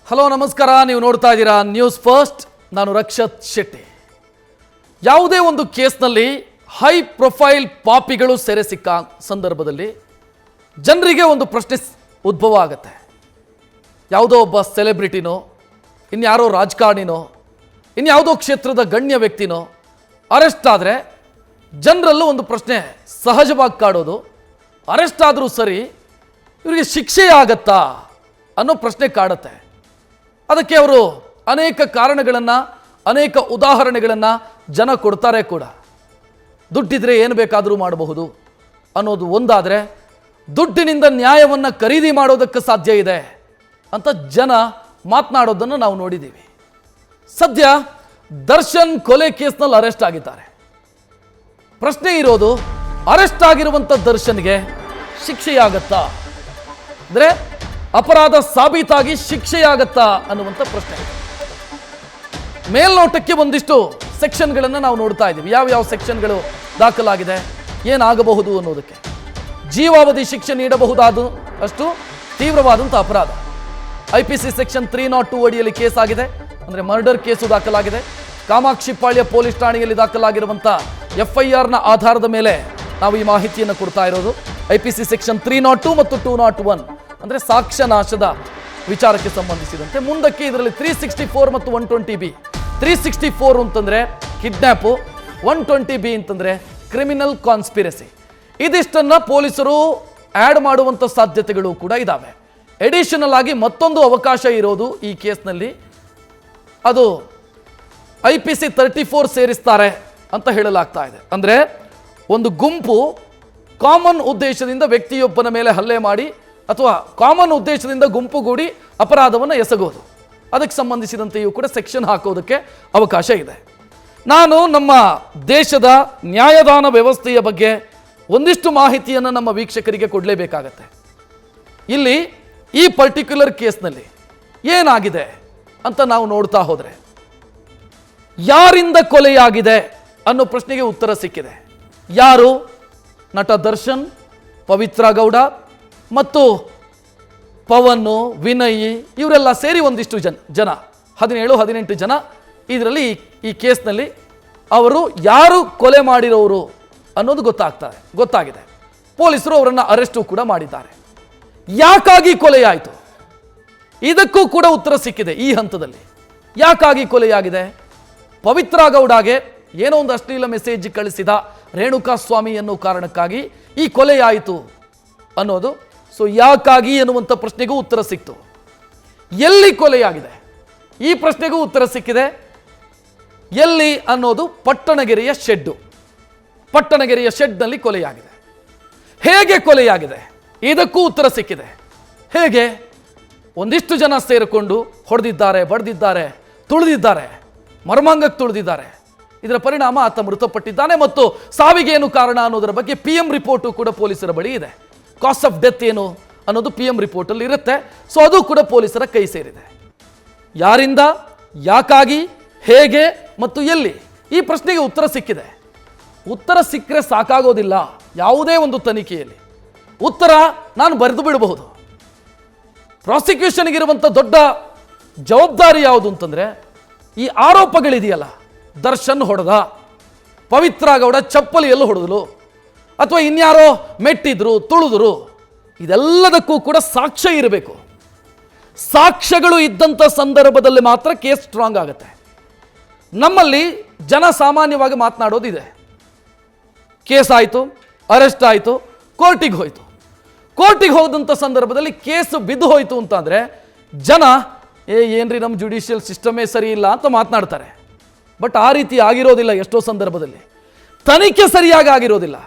Hello ನಮಸ್ಕಾರ, ನೀವು ನೋಡ್ತಾ ಇದ್ದೀರಾ ನ್ಯೂಸ್ ಫಸ್ಟ್. ನಾನು ರಕ್ಷತ್ ಶೆಟ್ಟಿ. ಯಾವುದೇ ಒಂದು ಕೇಸ್ನಲ್ಲಿ ಹೈ ಪ್ರೊಫೈಲ್ ಪಾಪಿಗಳು ಸೆರೆ ಸಿಕ್ಕ ಸಂದರ್ಭದಲ್ಲಿ ಜನರಿಗೆ ಒಂದು ಪ್ರಶ್ನೆ ಉದ್ಭವ ಆಗುತ್ತೆ. ಯಾವುದೋ ಒಬ್ಬ ಸೆಲೆಬ್ರಿಟಿನೋ, ಇನ್ಯಾರೋ ರಾಜಕಾರಣಿನೋ, ಇನ್ಯಾವುದೋ ಕ್ಷೇತ್ರದ ಗಣ್ಯ ವ್ಯಕ್ತಿನೋ ಅರೆಸ್ಟ್ ಆದರೆ ಜನರಲ್ಲೂ ಒಂದು ಪ್ರಶ್ನೆ ಸಹಜವಾಗಿ ಕಾಡೋದು, ಅರೆಸ್ಟ್ ಆದರೂ ಸರಿ ಇವರಿಗೆ ಶಿಕ್ಷೆ ಆಗತ್ತಾ ಅನ್ನೋ ಪ್ರಶ್ನೆ ಕಾಡುತ್ತೆ. ಅದಕ್ಕೆ ಅವರು ಅನೇಕ ಕಾರಣಗಳನ್ನು, ಅನೇಕ ಉದಾಹರಣೆಗಳನ್ನು ಜನ ಕೊಡ್ತಾರೆ ಕೂಡ. ದುಡ್ಡಿದ್ರೆ ಏನು ಬೇಕಾದರೂ ಮಾಡಬಹುದು ಅನ್ನೋದು ಒಂದಾದರೆ, ದುಡ್ಡಿನಿಂದ ನ್ಯಾಯವನ್ನು ಖರೀದಿ ಮಾಡೋದಕ್ಕೆ ಸಾಧ್ಯ ಇದೆ ಅಂತ ಜನ ಮಾತನಾಡೋದನ್ನು ನಾವು ನೋಡಿದ್ದೀವಿ. ಸದ್ಯ ದರ್ಶನ್ ಕೊಲೆ ಕೇಸ್ನಲ್ಲಿ ಅರೆಸ್ಟ್ ಆಗಿದ್ದಾರೆ. ಪ್ರಶ್ನೆ ಇರೋದು, ಅರೆಸ್ಟ್ ಆಗಿರುವಂಥ ದರ್ಶನ್ಗೆ ಶಿಕ್ಷೆಯಾಗತ್ತಾ, ಅಂದರೆ ಅಪರಾಧ ಸಾಬೀತಾಗಿ ಶಿಕ್ಷೆಯಾಗತ್ತಾ ಅನ್ನುವಂಥ ಪ್ರಶ್ನೆ. ಮೇಲ್ನೋಟಕ್ಕೆ ಒಂದಿಷ್ಟು ಸೆಕ್ಷನ್ಗಳನ್ನು ನಾವು ನೋಡ್ತಾ ಇದ್ದೀವಿ. ಯಾವ ಸೆಕ್ಷನ್ಗಳು ದಾಖಲಾಗಿದೆ, ಏನಾಗಬಹುದು ಅನ್ನೋದಕ್ಕೆ. ಜೀವಾವಧಿ ಶಿಕ್ಷೆ ನೀಡಬಹುದಾದ ಅಷ್ಟು ತೀವ್ರವಾದಂಥ ಅಪರಾಧ. IPC ಸೆಕ್ಷನ್ 302 ಅಡಿಯಲ್ಲಿ ಕೇಸ್ ಆಗಿದೆ, ಅಂದರೆ ಮರ್ಡರ್ ಕೇಸು ದಾಖಲಾಗಿದೆ. ಕಾಮಾಕ್ಷಿಪಾಳ್ಯ ಪೊಲೀಸ್ ಠಾಣೆಯಲ್ಲಿ ದಾಖಲಾಗಿರುವಂಥ FIRನ ಆಧಾರದ ಮೇಲೆ ನಾವು ಈ ಮಾಹಿತಿಯನ್ನು ಕೊಡ್ತಾ ಇರೋದು. IPC ಸೆಕ್ಷನ್ 302 ಮತ್ತು 201 ಅಂದರೆ ಸಾಕ್ಷ್ಯ ನಾಶದ ವಿಚಾರಕ್ಕೆ ಸಂಬಂಧಿಸಿದಂತೆ. ಮುಂದಕ್ಕೆ ಇದರಲ್ಲಿ 364 ಮತ್ತು 120B. 364 ಅಂತಂದರೆ ಕಿಡ್ನ್ಯಾಪು, 120B ಅಂತಂದರೆ ಕ್ರಿಮಿನಲ್ ಕಾನ್ಸ್ಪಿರಸಿ. ಇದಿಷ್ಟನ್ನು ಪೊಲೀಸರು ಆ್ಯಡ್ ಮಾಡುವಂಥ ಸಾಧ್ಯತೆಗಳು ಕೂಡ ಇದ್ದಾವೆ. ಎಡಿಷನಲ್ ಆಗಿ ಮತ್ತೊಂದು ಅವಕಾಶ ಇರೋದು ಈ ಕೇಸ್ನಲ್ಲಿ, ಅದು IPC 34 ಸೇರಿಸ್ತಾರೆ ಅಂತ ಹೇಳಲಾಗ್ತಾ ಇದೆ. ಅಂದರೆ ಒಂದು ಗುಂಪು ಕಾಮನ್ ಉದ್ದೇಶದಿಂದ ವ್ಯಕ್ತಿಯೊಬ್ಬನ ಮೇಲೆ ಹಲ್ಲೆ ಮಾಡಿ ಅಥವಾ ಕಾಮನ್ ಉದ್ದೇಶದಿಂದ ಗುಂಪುಗೂಡಿ ಅಪರಾಧವನ್ನು ಎಸಗೋದು, ಅದಕ್ಕೆ ಸಂಬಂಧಿಸಿದಂತೆಯೂ ಕೂಡ ಸೆಕ್ಷನ್ ಹಾಕೋದಕ್ಕೆ ಅವಕಾಶ ಇದೆ. ನಾನು ನಮ್ಮ ದೇಶದ ನ್ಯಾಯದಾನ ವ್ಯವಸ್ಥೆಯ ಬಗ್ಗೆ ಒಂದಿಷ್ಟು ಮಾಹಿತಿಯನ್ನು ನಮ್ಮ ವೀಕ್ಷಕರಿಗೆ ಕೊಡಲೇಬೇಕಾಗತ್ತೆ. ಇಲ್ಲಿ ಈ ಪರ್ಟಿಕ್ಯುಲರ್ ಕೇಸ್ನಲ್ಲಿ ಏನಾಗಿದೆ ಅಂತ ನಾವು ನೋಡ್ತಾ ಹೋದರೆ, ಯಾರಿಂದ ಕೊಲೆಯಾಗಿದೆ ಅನ್ನೋ ಪ್ರಶ್ನೆಗೆ ಉತ್ತರ ಸಿಕ್ಕಿದೆ. ಯಾರು? ನಟ ದರ್ಶನ್, ಪವಿತ್ರ ಗೌಡ ಮತ್ತು ಪವನ್, ವಿನಯ್, ಇವರೆಲ್ಲ ಸೇರಿ ಒಂದಿಷ್ಟು ಜನ 17-18 ಜನ ಇದರಲ್ಲಿ ಈ ಕೇಸ್ನಲ್ಲಿ ಅವರು ಯಾರು ಕೊಲೆ ಮಾಡಿರೋರು ಅನ್ನೋದು ಗೊತ್ತಾಗಿದೆ. ಪೊಲೀಸರು ಅವರನ್ನು ಅರೆಸ್ಟು ಕೂಡ ಮಾಡಿದ್ದಾರೆ. ಯಾಕಾಗಿ ಕೊಲೆಯಾಯಿತು ಇದಕ್ಕೂ ಕೂಡ ಉತ್ತರ ಸಿಕ್ಕಿದೆ ಈ ಹಂತದಲ್ಲಿ. ಯಾಕಾಗಿ ಕೊಲೆಯಾಗಿದೆ? ಪವಿತ್ರ ಗೌಡಗೆ ಏನೋ ಒಂದು ಅಶ್ಲೀಲ ಮೆಸೇಜ್ ಕಳಿಸಿದ ರೇಣುಕಾ ಸ್ವಾಮಿ ಅನ್ನೋ ಕಾರಣಕ್ಕಾಗಿ ಈ ಕೊಲೆಯಾಯಿತು ಅನ್ನೋದು. ಸೊ ಯಾಕಾಗಿ ಎನ್ನುವಂಥ ಪ್ರಶ್ನೆಗೂ ಉತ್ತರ ಸಿಕ್ತು. ಎಲ್ಲಿ ಕೊಲೆಯಾಗಿದೆ ಈ ಪ್ರಶ್ನೆಗೂ ಉತ್ತರ ಸಿಕ್ಕಿದೆ. ಎಲ್ಲಿ ಅನ್ನೋದು ಪಟ್ಟಣಗೆರೆಯ ಶೆಡ್ನಲ್ಲಿ ಕೊಲೆಯಾಗಿದೆ. ಹೇಗೆ ಕೊಲೆಯಾಗಿದೆ ಇದಕ್ಕೂ ಉತ್ತರ ಸಿಕ್ಕಿದೆ. ಹೇಗೆ? ಒಂದಿಷ್ಟು ಜನ ಸೇರಿಕೊಂಡು ಹೊಡೆದಿದ್ದಾರೆ, ಬಡ್ದಿದ್ದಾರೆ, ತುಳಿದಿದ್ದಾರೆ, ಮರ್ಮಾಂಗಕ್ಕೆ ತುಳಿದಿದ್ದಾರೆ. ಇದರ ಪರಿಣಾಮ ಆತ ಮೃತಪಟ್ಟಿದ್ದಾನೆ ಮತ್ತು ಸಾವಿಗೆ ಏನು ಕಾರಣ ಅನ್ನೋದರ ಬಗ್ಗೆ PM ರಿಪೋರ್ಟು ಕೂಡ ಪೊಲೀಸರ ಬಳಿ ಇದೆ. ಕಾಸ್ ಆಫ್ ಡೆತ್ ಏನು ಅನ್ನೋದು PM ರಿಪೋರ್ಟಲ್ಲಿ ಇರುತ್ತೆ. ಸೊ ಅದು ಕೂಡ ಪೊಲೀಸರ ಕೈ ಸೇರಿದೆ. ಯಾರಿಂದ, ಯಾಕಾಗಿ, ಹೇಗೆ ಮತ್ತು ಎಲ್ಲಿ, ಈ ಪ್ರಶ್ನೆಗೆ ಉತ್ತರ ಸಿಕ್ಕಿದೆ. ಉತ್ತರ ಸಿಕ್ಕರೆ ಸಾಕಾಗೋದಿಲ್ಲ. ಯಾವುದೇ ಒಂದು ತನಿಖೆಯಲ್ಲಿ ಉತ್ತರ ನಾನು ಬರೆದು ಬಿಡಬಹುದು. ಪ್ರಾಸಿಕ್ಯೂಷನ್ಗಿರುವಂಥ ದೊಡ್ಡ ಜವಾಬ್ದಾರಿ ಯಾವುದು ಅಂತಂದರೆ, ಈ ಆರೋಪಗಳಿದೆಯಲ್ಲ, ದರ್ಶನ್ ಹೊಡೆದ, ಪವಿತ್ರ ಗೌಡ ಚಪ್ಪಲಿಯಲ್ಲಿ ಹೊಡೆದಲು, ಅಥವಾ ಇನ್ಯಾರೋ ಮೆಟ್ಟಿದ್ರು, ತುಳಿದ್ರು, ಇದೆಲ್ಲದಕ್ಕೂ ಕೂಡ ಸಾಕ್ಷ್ಯ ಇರಬೇಕು. ಸಾಕ್ಷ್ಯಗಳು ಇದ್ದಂಥ ಸಂದರ್ಭದಲ್ಲಿ ಮಾತ್ರ ಕೇಸ್ ಸ್ಟ್ರಾಂಗ್ ಆಗುತ್ತೆ. ನಮ್ಮಲ್ಲಿ ಜನ ಸಾಮಾನ್ಯವಾಗಿ ಮಾತನಾಡೋದಿದೆ, ಕೇಸ್ ಆಯಿತು, ಅರೆಸ್ಟ್ ಆಯಿತು, ಕೋರ್ಟಿಗೆ ಹೋಯಿತು. ಕೋರ್ಟಿಗೆ ಹೋದಂಥ ಸಂದರ್ಭದಲ್ಲಿ ಕೇಸ್ ಬಿದ್ದು ಹೋಯಿತು ಅಂತಂದರೆ ಜನ ಏನ್ರಿ ನಮ್ಮ ಜುಡಿಷಿಯಲ್ ಸಿಸ್ಟಮೇ ಸರಿ ಇಲ್ಲ ಅಂತ ಮಾತನಾಡ್ತಾರೆ. ಬಟ್ ಆ ರೀತಿ ಆಗಿರೋದಿಲ್ಲ. ಎಷ್ಟೋ ಸಂದರ್ಭದಲ್ಲಿ ತನಿಖೆ ಸರಿಯಾಗಿ ಆಗಿರೋದಿಲ್ಲ.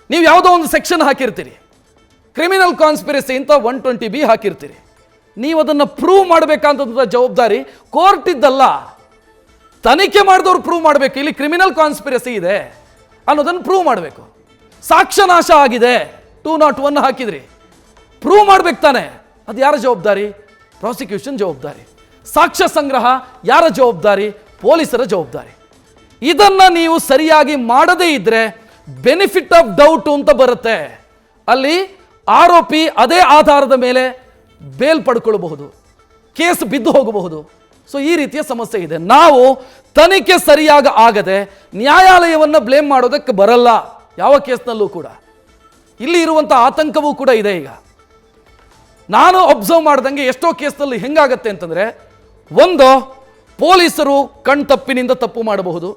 ನೀವು ಯಾವುದೋ ಒಂದು ಸೆಕ್ಷನ್ ಹಾಕಿರ್ತೀರಿ, ಕ್ರಿಮಿನಲ್ ಕಾನ್ಸ್ಪಿರಸಿ ಅಂತ 120B ಹಾಕಿರ್ತೀರಿ. ನೀವು ಅದನ್ನು ಪ್ರೂವ್ ಮಾಡಬೇಕಂತ ಜವಾಬ್ದಾರಿ ಕೋರ್ಟ್ ಇದ್ದಲ್ಲ, ತನಿಖೆ ಮಾಡಿದವರು ಪ್ರೂವ್ ಮಾಡಬೇಕು. ಇಲ್ಲಿ ಕ್ರಿಮಿನಲ್ ಕಾನ್ಸ್ಪಿರಸಿ ಇದೆ ಅನ್ನೋದನ್ನು ಪ್ರೂವ್ ಮಾಡಬೇಕು. ಸಾಕ್ಷ್ಯ ನಾಶ ಆಗಿದೆ 201 ಹಾಕಿದ್ರಿ, ಪ್ರೂವ್ ಮಾಡ್ಬೇಕು ತಾನೆ. ಅದು ಯಾರ ಜವಾಬ್ದಾರಿ? ಪ್ರಾಸಿಕ್ಯೂಷನ್ ಜವಾಬ್ದಾರಿ. ಸಾಕ್ಷ್ಯ ಸಂಗ್ರಹ ಯಾರ ಜವಾಬ್ದಾರಿ? ಪೊಲೀಸರ ಜವಾಬ್ದಾರಿ. ಇದನ್ನು ನೀವು ಸರಿಯಾಗಿ ಮಾಡದೇ ಇದ್ರೆ ಬೆನಿಫಿಟ್ ಆಫ್ ಡೌಟ್ ಅಂತ ಬರುತ್ತೆ. ಅಲ್ಲಿ ಆರೋಪಿ ಅದೇ ಆಧಾರದ ಮೇಲೆ ಬೇಲ್ ಪಡ್ಕೊಳ್ಳಬಹುದು. ಕೇಸ್ ಬಿದ್ದು ಹೋಗಬಹುದು. ಸೊ ಈ ರೀತಿಯ ಸಮಸ್ಯೆ ಇದೆ. ನಾವು ತನಿಖೆ ಸರಿಯಾಗಿ ಆಗದೆ ನ್ಯಾಯಾಲಯವನ್ನು ಬ್ಲೇಮ್ ಮಾಡೋದಕ್ಕೆ ಬರಲ್ಲ ಯಾವ ಕೇಸ್ನಲ್ಲೂ ಕೂಡ. ಇಲ್ಲಿ ಇರುವಂಥ ಆತಂಕವೂ ಕೂಡ ಇದೆ. ಈಗ ನಾನು ಅಬ್ಸರ್ವ್ ಮಾಡ್ದಂಗೆ ಎಷ್ಟೋ ಕೇಸ್ನಲ್ಲಿ ಹೆಂಗಾಗತ್ತೆ ಅಂತಂದರೆ, ಒಂದು ಪೊಲೀಸರು ಕಣ್ತಪ್ಪಿನಿಂದ ತಪ್ಪು ಮಾಡಬಹುದು,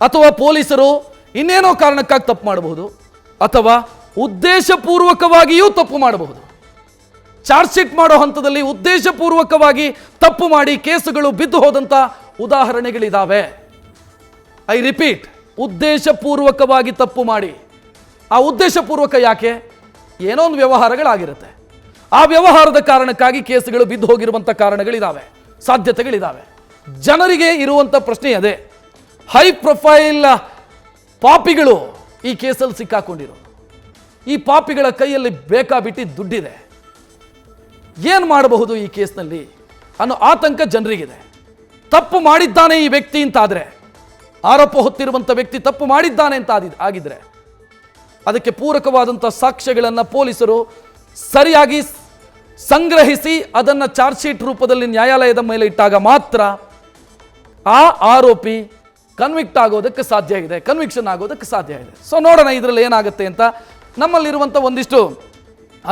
ಅಥವಾ ಪೊಲೀಸರು ಇನ್ನೇನೋ ಕಾರಣಕ್ಕಾಗಿ ತಪ್ಪು ಮಾಡಬಹುದು, ಅಥವಾ ಉದ್ದೇಶಪೂರ್ವಕವಾಗಿಯೂ ತಪ್ಪು ಮಾಡಬಹುದು. ಚಾರ್ಜ್ ಶೀಟ್ ಮಾಡೋ ಹಂತದಲ್ಲಿ ಉದ್ದೇಶಪೂರ್ವಕವಾಗಿ ತಪ್ಪು ಮಾಡಿ ಕೇಸುಗಳು ಬಿದ್ದು ಹೋದಂಥ ಉದಾಹರಣೆಗಳಿದ್ದಾವೆ. ಐ ರಿಪೀಟ್, ಉದ್ದೇಶಪೂರ್ವಕವಾಗಿ ತಪ್ಪು ಮಾಡಿ. ಆ ಉದ್ದೇಶಪೂರ್ವಕ ಯಾಕೆ? ಏನೋ ಒಂದು ವ್ಯವಹಾರಗಳಾಗಿರುತ್ತೆ, ಆ ವ್ಯವಹಾರದ ಕಾರಣಕ್ಕಾಗಿ ಕೇಸುಗಳು ಬಿದ್ದು ಹೋಗಿರುವಂಥ ಕಾರಣಗಳಿದ್ದಾವೆ, ಸಾಧ್ಯತೆಗಳಿದ್ದಾವೆ. ಜನರಿಗೆ ಇರುವಂಥ ಪ್ರಶ್ನೆ ಅದೇ. ಹೈ ಪ್ರೊಫೈಲ್ ಪಾಪಿಗಳು ಈ ಕೇಸಲ್ಲಿ ಸಿಕ್ಕಾಕೊಂಡಿರೋ, ಈ ಪಾಪಿಗಳ ಕೈಯಲ್ಲಿ ಬೇಕಾಬಿಟ್ಟಿ ದುಡ್ಡಿದೆ, ಏನು ಮಾಡಬಹುದು ಈ ಕೇಸ್ನಲ್ಲಿ ಅನ್ನೋ ಆತಂಕ ಜನರಿಗಿದೆ. ತಪ್ಪು ಮಾಡಿದ್ದಾನೆ ಈ ವ್ಯಕ್ತಿ ಅಂತಾದರೆ, ಆರೋಪ ಹೊತ್ತಿರುವಂಥ ವ್ಯಕ್ತಿ ತಪ್ಪು ಮಾಡಿದ್ದಾನೆ ಅಂತ ಆಗಿದ್ರೆ ಅದಕ್ಕೆ ಪೂರಕವಾದಂಥ ಸಾಕ್ಷ್ಯಗಳನ್ನು ಪೊಲೀಸರು ಸರಿಯಾಗಿ ಸಂಗ್ರಹಿಸಿ ಅದನ್ನು ಚಾರ್ಜ್ ಶೀಟ್ ರೂಪದಲ್ಲಿ ನ್ಯಾಯಾಲಯದ ಮೇಲೆ ಇಟ್ಟಾಗ ಮಾತ್ರ ಆ ಆರೋಪಿ ಕನ್ವಿಕ್ಟ್ ಆಗೋದಕ್ಕೆ ಸಾಧ್ಯ ಇದೆ, ಕನ್ವಿಕ್ಷನ್ ಆಗೋದಕ್ಕೆ ಸಾಧ್ಯ ಇದೆ. ಸೊ ನೋಡೋಣ ಇದರಲ್ಲಿ ಏನಾಗುತ್ತೆ ಅಂತ. ನಮ್ಮಲ್ಲಿರುವಂಥ ಒಂದಿಷ್ಟು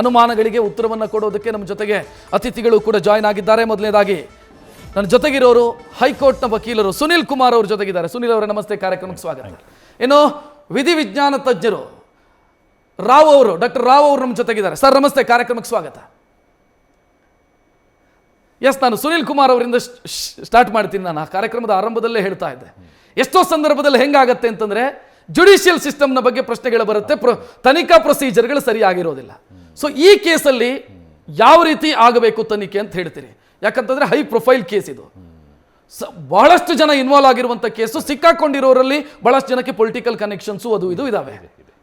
ಅನುಮಾನಗಳಿಗೆ ಉತ್ತರವನ್ನು ಕೊಡೋದಕ್ಕೆ ನಮ್ಮ ಜೊತೆಗೆ ಅತಿಥಿಗಳು ಕೂಡ ಜಾಯ್ನ್ ಆಗಿದ್ದಾರೆ. ಮೊದಲನೇದಾಗಿ ನನ್ನ ಜೊತೆಗಿರೋರು ಹೈಕೋರ್ಟ್ನ ವಕೀಲರು ಸುನಿಲ್ ಕುಮಾರ್ ಅವರು ಜೊತೆಗಿದ್ದಾರೆ. ಸುನಿಲ್ ಅವರ ನಮಸ್ತೆ, ಕಾರ್ಯಕ್ರಮಕ್ಕೆ ಸ್ವಾಗತ. ಇನ್ನು ವಿಧಿವಿಜ್ಞಾನ ತಜ್ಞರು ರಾವ್ ಅವರು, ಡಾಕ್ಟರ್ ರಾವ್ ಅವರು ನಮ್ಮ ಜೊತೆಗಿದ್ದಾರೆ. ಸರ್ ನಮಸ್ತೆ, ಕಾರ್ಯಕ್ರಮಕ್ಕೆ ಸ್ವಾಗತ. ಎಸ್, ನಾನು ಸುನಿಲ್ ಕುಮಾರ್ ಅವರಿಂದ ಸ್ಟಾರ್ಟ್ ಮಾಡ್ತೀನಿ. ನಾನು ಆ ಕಾರ್ಯಕ್ರಮದ ಆರಂಭದಲ್ಲೇ ಹೇಳ್ತಾ ಇದ್ದೆ, ಎಷ್ಟೋ ಸಂದರ್ಭದಲ್ಲಿ ಹೆಂಗಾಗತ್ತೆ ಅಂತಂದ್ರೆ ಜುಡಿಷಿಯಲ್ ಸಿಸ್ಟಮ್ನ ಬಗ್ಗೆ ಪ್ರಶ್ನೆಗಳು ಬರುತ್ತೆ, ತನಿಖಾ ಪ್ರೊಸೀಜರ್ಗಳು ಸರಿಯಾಗಿರೋದಿಲ್ಲ. ಸೊ ಈ ಕೇಸಲ್ಲಿ ಯಾವ ರೀತಿ ಆಗಬೇಕು ತನಿಖೆ ಅಂತ ಹೇಳ್ತೀರಿ? ಯಾಕಂತಂದ್ರೆ ಹೈ ಪ್ರೊಫೈಲ್ ಕೇಸ್ ಇದು, ಬಹಳಷ್ಟು ಜನ ಇನ್ವಾಲ್ವ್ ಆಗಿರುವಂಥ ಕೇಸು, ಸಿಕ್ಕಾಕೊಂಡಿರೋರಲ್ಲಿ ಬಹಳಷ್ಟು ಜನಕ್ಕೆ ಪೊಲಿಟಿಕಲ್ ಕನೆಕ್ಷನ್ಸು ಅದು ಇದು ಇದಾವೆ.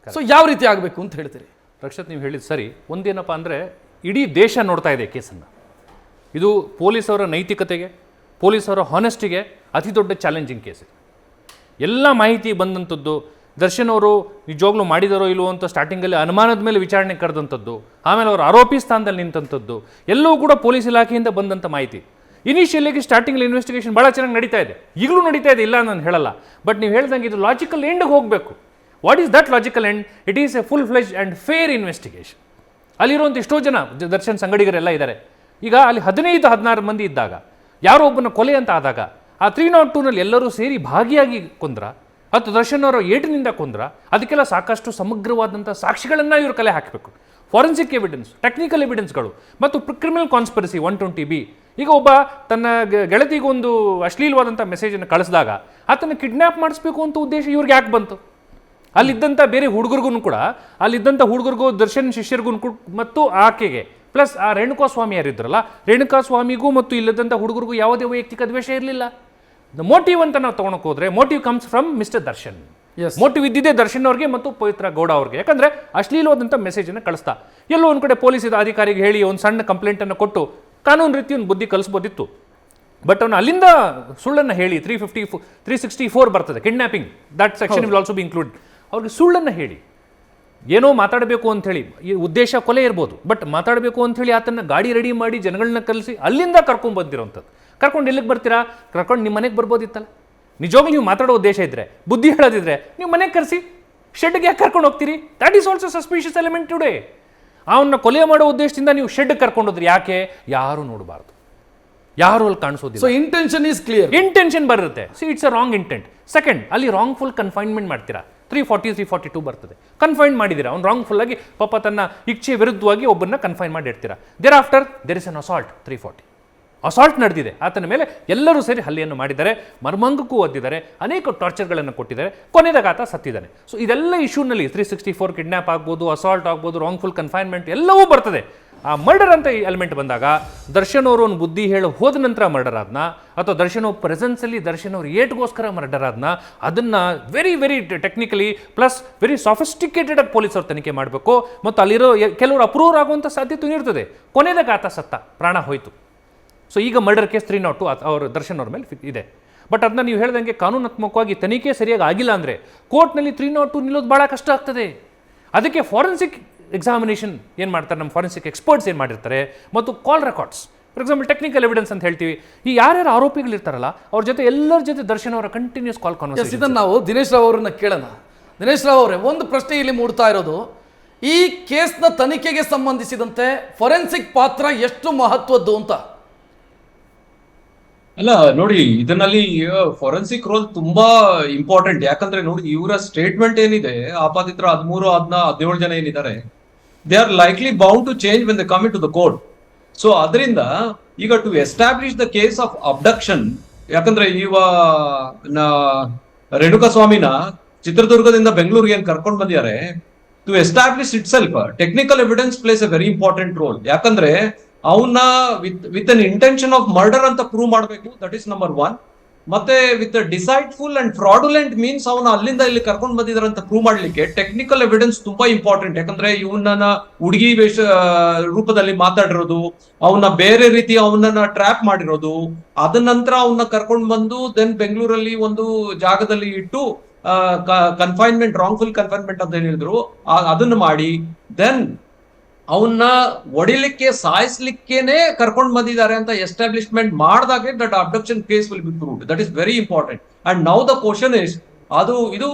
ಸೊ ಯಾವ ರೀತಿ ಆಗಬೇಕು ಅಂತ ಹೇಳ್ತೀರಿ? ರಕ್ಷತ್, ನೀವು ಹೇಳಿದ ಸರಿ. ಒಂದೇನಪ್ಪ ಅಂದರೆ, ಇಡೀ ದೇಶ ನೋಡ್ತಾ ಇದೆ ಕೇಸನ್ನು. ಇದು ಪೊಲೀಸವರ ನೈತಿಕತೆಗೆ, ಪೊಲೀಸವರ ಹಾನೆಸ್ಟಿಗೆ ಅತಿ ದೊಡ್ಡ ಚಾಲೆಂಜಿಂಗ್ ಕೇಸ್ ಇದೆ. ಎಲ್ಲ ಮಾಹಿತಿ ಬಂದಂಥದ್ದು, ದರ್ಶನ್ ಅವರು ನಿಜವಾಗ್ಲೂ ಮಾಡಿದಾರೋ ಇಲ್ವೋ ಅಂತ ಸ್ಟಾರ್ಟಿಂಗಲ್ಲಿ ಅನುಮಾನದ ಮೇಲೆ ವಿಚಾರಣೆ ಕರೆದಂಥದ್ದು, ಆಮೇಲೆ ಅವರು ಆರೋಪಿ ಸ್ಥಾನದಲ್ಲಿ ನಿಂತಂಥದ್ದು ಎಲ್ಲವೂ ಕೂಡ ಪೊಲೀಸ್ ಇಲಾಖೆಯಿಂದ ಬಂದಂಥ ಮಾಹಿತಿ. ಇನಿಷಿಯಲಿಗೆ ಸ್ಟಾರ್ಟಿಂಗಲ್ಲಿ ಇನ್ವೆಸ್ಟಿಗೇಷನ್ ಭಾಳ ಚೆನ್ನಾಗಿ ನಡೀತಾ ಇದೆ, ಈಗಲೂ ನಡೀತಾ ಇದೆ, ಇಲ್ಲ ನಾನು ಹೇಳಲ್ಲ. ಬಟ್ ನೀವು ಹೇಳ್ದಂಗೆ ಇದು ಲಾಜಿಕಲ್ ಎಂಡ್ಗೆ ಹೋಗಬೇಕು. What is that logical end? It is A full ಫ್ಲೆಜ್ and fair investigation. ಅಲ್ಲಿರುವಂಥ ಎಷ್ಟೋ ಜನ ದರ್ಶನ್ ಸಂಗಡಿಗರೆಲ್ಲ ಇದ್ದಾರೆ. ಈಗ ಅಲ್ಲಿ 15-16 ಮಂದಿ ಇದ್ದಾಗ, ಯಾರೋ ಒಬ್ಬನ ಕೊಲೆ ಅಂತ ಆದಾಗ, ಆ 302ನಲ್ಲಿ ಎಲ್ಲರೂ ಸೇರಿ ಭಾಗಿಯಾಗಿ ಕೊಂದ್ರ ಅಥವಾ ದರ್ಶನ್ ಅವರ ಏಟಿನಿಂದ ಕೊಂದ್ರ, ಅದಕ್ಕೆಲ್ಲ ಸಾಕಷ್ಟು ಸಮಗ್ರವಾದಂಥ ಸಾಕ್ಷಿಗಳನ್ನು ಇವರು ಕಲೆ ಹಾಕಬೇಕು. ಫಾರೆನ್ಸಿಕ್ ಎವಿಡೆನ್ಸ್, ಟೆಕ್ನಿಕಲ್ ಎವಿಡೆನ್ಸ್ಗಳು ಮತ್ತು ಕ್ರಿಮಿನಲ್ ಕಾನ್ಸ್ಪಿರಸಿ 120B. ಈಗ ಒಬ್ಬ ತನ್ನ ಗೆಳತಿಗೊಂದು ಅಶ್ಲೀಲವಾದಂಥ ಮೆಸೇಜನ್ನು ಕಳಿಸಿದಾಗ ಆತನ ಕಿಡ್ನ್ಯಾಪ್ ಮಾಡಿಸ್ಬೇಕು ಅಂತ ಉದ್ದೇಶ ಇವ್ರಿಗೆ ಯಾಕೆ ಬಂತು? ಅಲ್ಲಿದ್ದಂಥ ಬೇರೆ ಹುಡುಗರಿಗೂ ಕೂಡ, ಅಲ್ಲಿದ್ದಂಥ ಹುಡುಗರಿಗೂ, ದರ್ಶನ್ ಶಿಷ್ಯರಿಗೂ ಮತ್ತು ಆಕೆಗೆ ಪ್ಲಸ್ ಆ ರೇಣುಕಾ ಸ್ವಾಮಿ ಯಾರಿದ್ರಲ್ಲ, ರೇಣುಕಾ ಸ್ವಾಮಿಗೂ ಮತ್ತು ಇಲ್ಲದಂಥ ಹುಡುಗರಿಗೂ ಯಾವುದೇ ವೈಯಕ್ತಿಕ ದ್ವೇಷ ಇರಲಿಲ್ಲ. ಮೋಟಿವ್ ಅಂತ ನಾವು ತೊಗೊಳಕ್ಕೆ ಹೋದ್ರೆ, motive comes from mister Darshan. Motive ಇದ್ದಿದೆ ದರ್ಶನ್ ಅವ್ರಿಗೆ ಮತ್ತು ಪವಿತ್ರ ಗೌಡ ಅವ್ರಿಗೆ. ಯಾಕಂದ್ರೆ ಅಶ್ಲೀಲವಾದಂಥ ಮೆಸೇಜನ್ನು ಕಳಿಸ್ತಾ ಎಲ್ಲೋ ಒಂದು ಕಡೆ ಪೊಲೀಸ್ ಅಧಿಕಾರಿಗೆ ಹೇಳಿ ಒಂದು ಸಣ್ಣ ಕಂಪ್ಲೇಂಟನ್ನು ಕೊಟ್ಟು ಕಾನೂನು ರೀತಿ ಒಂದು ಬುದ್ಧಿ ಕಲಿಸ್ಬೋದಿತ್ತು. ಬಟ್ ಅವನು ಅಲ್ಲಿಂದ ಸುಳ್ಳನ್ನು ಹೇಳಿ 364 ಬರ್ತದೆ, kidnapping, that section will also be include. ಅವ್ರಿಗೆ ಸುಳ್ಳನ್ನು ಹೇಳಿ ಏನೋ ಮಾತಾಡಬೇಕು ಅಂಥೇಳಿ, ಈ ಉದ್ದೇಶ ಕೊಲೆ ಇರ್ಬೋದು, ಬಟ್ ಮಾತಾಡಬೇಕು ಅಂಥೇಳಿ ಆತನ ಗಾಡಿ ರೆಡಿ ಮಾಡಿ ಜನಗಳನ್ನ ಕಲಿಸಿ ಅಲ್ಲಿಂದ ಕರ್ಕೊಂಡು ಬಂದಿರೋಂಥದ್ದು. ಕರ್ಕೊಂಡು ಎಲ್ಲಿಗೆ ಬರ್ತೀರಾ? ಕರ್ಕೊಂಡು ನಿಮ್ಮ ಮನೆಗೆ ಬರ್ಬೋದಿತ್ತಲ್ಲ. ನಿಜವಾಗ್ಲೂ ನೀವು ಮಾತಾಡೋ ಉದ್ದೇಶ ಇದ್ದರೆ, ಬುದ್ಧಿ ಹೇಳೋದಿದ್ರೆ ನೀವು ಮನೆಗೆ ಕರೆಸಿ, ಶೆಡ್ಗೆ ಯಾಕೆ ಕರ್ಕೊಂಡು ಹೋಗ್ತೀರಿ? That is also suspicious element today. ಅವನ್ನ ಕೊಲೆ ಮಾಡೋ ಉದ್ದೇಶದಿಂದ ನೀವು ಶೆಡ್ ಕರ್ಕೊಂಡೋದ್ರಿ, ಯಾಕೆ? ಯಾರು ನೋಡಬಾರ್ದು, ಯಾರು ಅಲ್ಲಿ ಕಾಣಿಸೋದಿಲ್ಲ. So intention is clear. Intention ಬರುತ್ತೆ. See it's a wrong intent. Second, ಅಲ್ಲಿ ರಾಂಗ್ ಫುಲ್ ಕನ್ಫೈನ್ಮೆಂಟ್ ಮಾಡ್ತೀರಾ. 342 ಬರ್ತದೆ, ಕನ್ಫೈನ್ ಮಾಡಿದ್ದೀರಾ. ಅವ್ನು ರಾಂಗ್ ಫುಲ್ ಆಗಿ ಪಾಪ ತನ್ನ ಇಚ್ಛೆ ವಿರುದ್ಧವಾಗಿ ಒಬ್ಬನ್ನ ಕನ್ಫೈನ್ ಮಾಡಿ ಇಡ್ತೀರಾ. Thereafter there is an assault. 340 assault ನಡೆದಿದೆ. ಆತನ ಮೇಲೆ ಎಲ್ಲರೂ ಸೇರಿ ಹಲ್ಲೆಯನ್ನು ಮಾಡಿದ್ದಾರೆ, ಮರ್ಮಾಂಗಕ್ಕೂ ಒದ್ದಿದ್ದಾರೆ, ಅನೇಕ ಟಾರ್ಚರ್ಗಳನ್ನು ಕೊಟ್ಟಿದ್ದಾರೆ, ಕೊನೆದಾಗ ಆತ ಸತ್ತಿದ್ದಾನೆ. ಸೊ ಇದೆಲ್ಲ ಇಶ್ಯೂನಲ್ಲಿ 364 ಕಿಡ್ನ್ಯಾಪ್ ಆಗ್ಬೋದು, ಅಸಾಲ್ಟ್ ಆಗ್ಬೋದು, ರಾಂಗ್ ಫುಲ್ ಕನ್ಫೈನ್ಮೆಂಟ್ ಎಲ್ಲವೂ ಬರ್ತದೆ. ಆ ಮರ್ಡರ್ ಅಂತ ಎಲಿಮೆಂಟ್ ಬಂದಾಗ ದರ್ಶನ್ ಅವರು ಒಂದು ಬುದ್ಧಿ ಹೇಳಿ ಹೋದ ನಂತರ ಮರ್ಡರ್ ಆದ್ನ, ಅಥವಾ ದರ್ಶನ್ ಅವ್ರ ಪ್ರೆಸೆನ್ಸಲ್ಲಿ ದರ್ಶನ್ ಅವ್ರ ಏಟ್ಗೋಸ್ಕರ ಮರ್ಡರ್ ಆದ್ನ, ಅದನ್ನು very very technically plus very sophisticated ಆಗಿ ಪೊಲೀಸರು ತನಿಖೆ ಮಾಡಬೇಕು. ಮತ್ತು ಅಲ್ಲಿರೋ ಕೆಲವರು ಅಪ್ರೂವ್ ಆಗುವಂಥ ಸಾಧ್ಯತೆ ಇರ್ತದೆ. ಕೊನೆದಾಗ ಆತ ಸತ್ತ, ಪ್ರಾಣ ಹೋಯಿತು. ಸೊ ಈಗ ಮರ್ಡರ್ ಕೇಸ್ 302 ಅವರು ದರ್ಶನ್ ಅವ್ರ ಮೇಲೆ ಇದೆ. ಬಟ್ ಅದನ್ನ ನೀವು ಹೇಳ್ದಂಗೆ ಕಾನೂನಾತ್ಮಕವಾಗಿ ತನಿಖೆ ಸರಿಯಾಗಿ ಆಗಿಲ್ಲ ಅಂದರೆ ಕೋರ್ಟ್ನಲ್ಲಿ 302 ನಿಲ್ಲೋದು ಭಾಳ ಕಷ್ಟ ಆಗ್ತದೆ. ಅದಕ್ಕೆ ಫಾರೆನ್ಸಿಕ್ ಎಕ್ಸಾಮಿನೇಷನ್ ಏನು ಮಾಡ್ತಾರೆ, ನಮ್ಮ ಫಾರೆನ್ಸಿಕ್ ಎಕ್ಸ್ಪರ್ಟ್ಸ್ ಏನು ಮಾಡಿರ್ತಾರೆ, ಮತ್ತು ಕಾಲ್ records for example technical evidence ಅಂತ ಹೇಳ್ತೀವಿ. ಈ ಯಾರ್ಯಾರು ಆರೋಪಿಗಳು ಇರ್ತಾರಲ್ಲ ಅವ್ರ ಜೊತೆ ಎಲ್ಲರ ಜೊತೆ ದರ್ಶನ್ ಅವರ ಕಂಟಿನ್ಯೂಸ್ ಕಾಲ್ ಕಾನ್ವರ್ಸೇಷನ್. ಇದನ್ನು ನಾವು ದಿನೇಶ್ ರಾವ್ ಅವರನ್ನ ಕೇಳೋಣ. ದಿನೇಶ್ ರಾವ್ ಅವರೇ, ಒಂದು ಪ್ರಶ್ನೆ ಇಲ್ಲಿ ಮೂಡ್ತಾ ಇರೋದು, ಈ ಕೇಸ್ನ ತನಿಖೆಗೆ ಸಂಬಂಧಿಸಿದಂತೆ ಫೊರೆನ್ಸಿಕ್ ಪಾತ್ರ ಎಷ್ಟು ಮಹತ್ವದ್ದು ಅಂತ. ಅಲ್ಲ ನೋಡಿ, ಇದರಲ್ಲಿ ಫೊರೆನ್ಸಿಕ್ ರೋಲ್ ತುಂಬಾ ಇಂಪಾರ್ಟೆಂಟ್. ಯಾಕಂದ್ರೆ ನೋಡಿ, ಇವರ ಸ್ಟೇಟ್ಮೆಂಟ್ ಏನಿದೆ, ಆಪಾದಿತರ 17 ಜನ ಏನಿದ್ದಾರೆ, they are likely bound to change when they come in to the court. So ಅದರಿಂದ ಈಗ to establish the case of abduction, ಯಾಕಂದ್ರೆ ರೇಣುಕಾ ಸ್ವಾಮಿನ ಚಿತ್ರದುರ್ಗದಿಂದ ಬೆಂಗಳೂರಿಗೆ ಏನ್ ಕರ್ಕೊಂಡು ಬಂದಿದ್ದಾರೆ, to establish itself technical evidence plays a very important role. ಯಾಕಂದ್ರೆ ಅವನ್ನ with an intention of murder ಅಂತ ಪ್ರೂವ್ ಮಾಡಬೇಕು, ದಟ್ ಈಸ್ ನಂಬರ್ 1. ಮತ್ತೆ with deceitful and fraudulent means ಅವನ ಅಲ್ಲಿಂದ ಇಲ್ಲಿ ಕರ್ಕೊಂಡು ಬಂದಿದ್ದಾರೆ ಅಂತ ಪ್ರೂವ್ ಮಾಡ್ಲಿಕ್ಕೆ ಟೆಕ್ನಿಕಲ್ ಎವಿಡೆನ್ಸ್ ತುಂಬಾ ಇಂಪಾರ್ಟೆಂಟ್. ಯಾಕಂದ್ರೆ ಇವನ್ನ ಹುಡುಗಿ ವೇಷ ರೂಪದಲ್ಲಿ ಮಾತಾಡಿರೋದು, ಅವನ್ನ ಬೇರೆ ರೀತಿ ಅವನನ್ನ ಟ್ರ್ಯಾಪ್ ಮಾಡಿರೋದು, ಅದ ನಂತರ ಅವನ್ನ ಕರ್ಕೊಂಡು ಬಂದು ದೆನ್ ಬೆಂಗಳೂರಲ್ಲಿ ಒಂದು ಜಾಗದಲ್ಲಿ ಇಟ್ಟು ಕನ್ಫೈನ್ಮೆಂಟ್, ರಾಂಗ್ಫುಲ್ ಕನ್ಫೈನ್ಮೆಂಟ್ ಅಂತ ಹೇಳಿದ್ರು, ಅದನ್ನ ಮಾಡಿ ದೆನ್ ಅವನ್ನ ಹೊಡಿಲಿಕ್ಕೆ ಸಾಯಿಸ್ಲಿಕ್ಕೇನೆ ಕರ್ಕೊಂಡು ಬಂದಿದ್ದಾರೆ ಅಂತ ಎಸ್ಟಾಬ್ಲಿಷ್ಮೆಂಟ್ ಮಾಡಿದಾಗ that abduction case will be proved. That is very important. And now the question is, ಇದು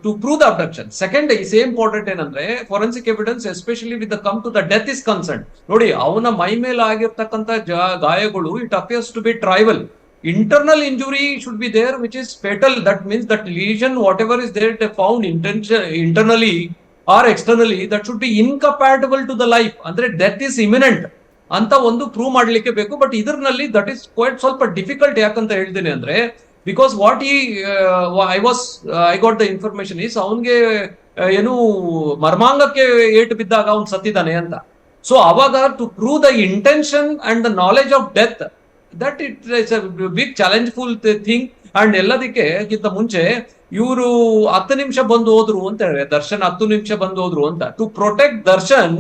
to prove the abduction. Second same important ಏನಂದ್ರೆ forensic evidence especially with the come to the death is concern. ನೋಡಿ, ಅವನ ಮೈ ಮೇಲೆ ಆಗಿರ್ತಕ್ಕಂಥ ಗಾಯಗಳು, it appears to be tribal. Internal injury should be there, which is fatal. That means that lesion, whatever is there, found internally or externally, that should be incompatible to the life. Andre death is imminent ಅಂತ ಒಂದು prove ಮಾಡ್ಲಿಕ್ಕೆ ಬೇಕು. But ಇದರಲ್ಲಿ that is quite ಸ್ವಲ್ಪ difficult. ಯಾಕಂತ ಹೇಳ್ತೀನಿ ಅಂದ್ರೆ, because what I got the information is, ಅವನ್ಗೆ ಏನು ಮರ್ಮಾಂಗಕ್ಕೆ ಏಟು ಬಿದ್ದಾಗ ಅವ್ನು ಸತ್ತಿದ್ದಾನೆ ಅಂತ. ಸೊ ಅವಾಗ to prove the intention and the knowledge of death, that it is a big challengeful thing. And ಎಲ್ಲದಕ್ಕಿಂತ ಮುಂಚೆ ಇವರು 10 ನಿಮಿಷ ಬಂದು ಹೋದ್ರು ಅಂತ ಹೇಳಿದ್ರೆ, ದರ್ಶನ್ 10 ನಿಮಿಷ ಬಂದು ಹೋದ್ರು ಅಂತ, to protect Darshan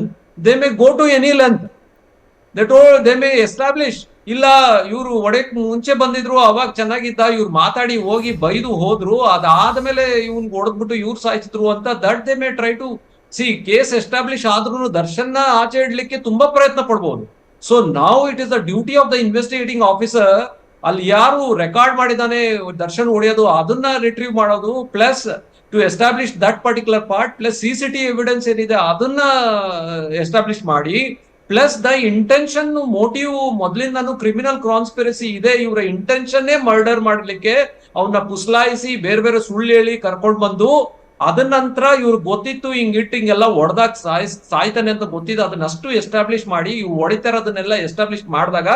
they may go to any length, they may establish. ಇಲ್ಲ, ಇವ್ರು ಒಡೆಕ್ ಮುಂಚೆ ಬಂದಿದ್ರು, ಅವಾಗ ಚೆನ್ನಾಗಿದ್ದ, ಇವ್ರು ಮಾತಾಡಿ ಹೋಗಿ ಬೈದು ಹೋದ್ರು, ಅದಾದ್ಮೇಲೆ ಇವ್ನ್ ಹೊಡೆದ್ಬಿಟ್ಟು ಇವ್ರು ಸಾಯಿಸಿದ್ರು ಅಂತ, that they may try to see case establish ಆದ್ರೂ ದರ್ಶನ್ನ ಆಚೆ ಇಡ್ಲಿಕ್ಕೆ ತುಂಬಾ ಪ್ರಯತ್ನ ಪಡ್ಬೋದು. ಸೊ ನಾವು it is the duty of the investigating officer, ಅಲ್ಲಿ ಯಾರು ರೆಕಾರ್ಡ್ ಮಾಡಿದಾನೆ ದರ್ಶನ್ ಹೊಡೆಯೋದು ಅದನ್ನ ರಿಟ್ರೀವ್ ಮಾಡೋದು, plus to establish that particular part, plus CCTV evidence ಏನಿದೆ ಅದನ್ನ ಎಸ್ಟಾಬ್ಲಿಷ್ ಮಾಡಿ, ಪ್ಲಸ್ ದ ಇಂಟೆನ್ಷನ್ ಮೋಟಿವ್, ಮೊದಲಿಂದಾನು ಕ್ರಿಮಿನಲ್ ಕಾನ್ಸ್ಪಿರಸಿ ಇದೆ, ಇವರ ಇಂಟೆನ್ಷನ್ನೇ ಮರ್ಡರ್ ಮಾಡ್ಲಿಕ್ಕೆ, ಅವನ್ನ ಪುಸ್ಲಾಯಿಸಿ ಬೇರೆ ಬೇರೆ ಸುಳ್ಳು ಹೇಳಿ ಕರ್ಕೊಂಡ್ ಬಂದು, ಅದ ನಂತರ ಇವ್ರು ಗೊತ್ತಿತ್ತು ಹಿಂಗೆಲ್ಲ ಹೊಡೆದಾಗ ಸಾಯ್ತಾನೆ ಅಂತ ಗೊತ್ತಿದ್ದು, ಅದನ್ನಷ್ಟು ಎಸ್ಟಾಬ್ಲಿಷ್ ಮಾಡಿ, ಇವ್ ಹೊಡಿತಾ ಇರೋದನ್ನೆಲ್ಲ ಎಸ್ಟಾಬ್ಲಿಷ್ ಮಾಡಿದಾಗ,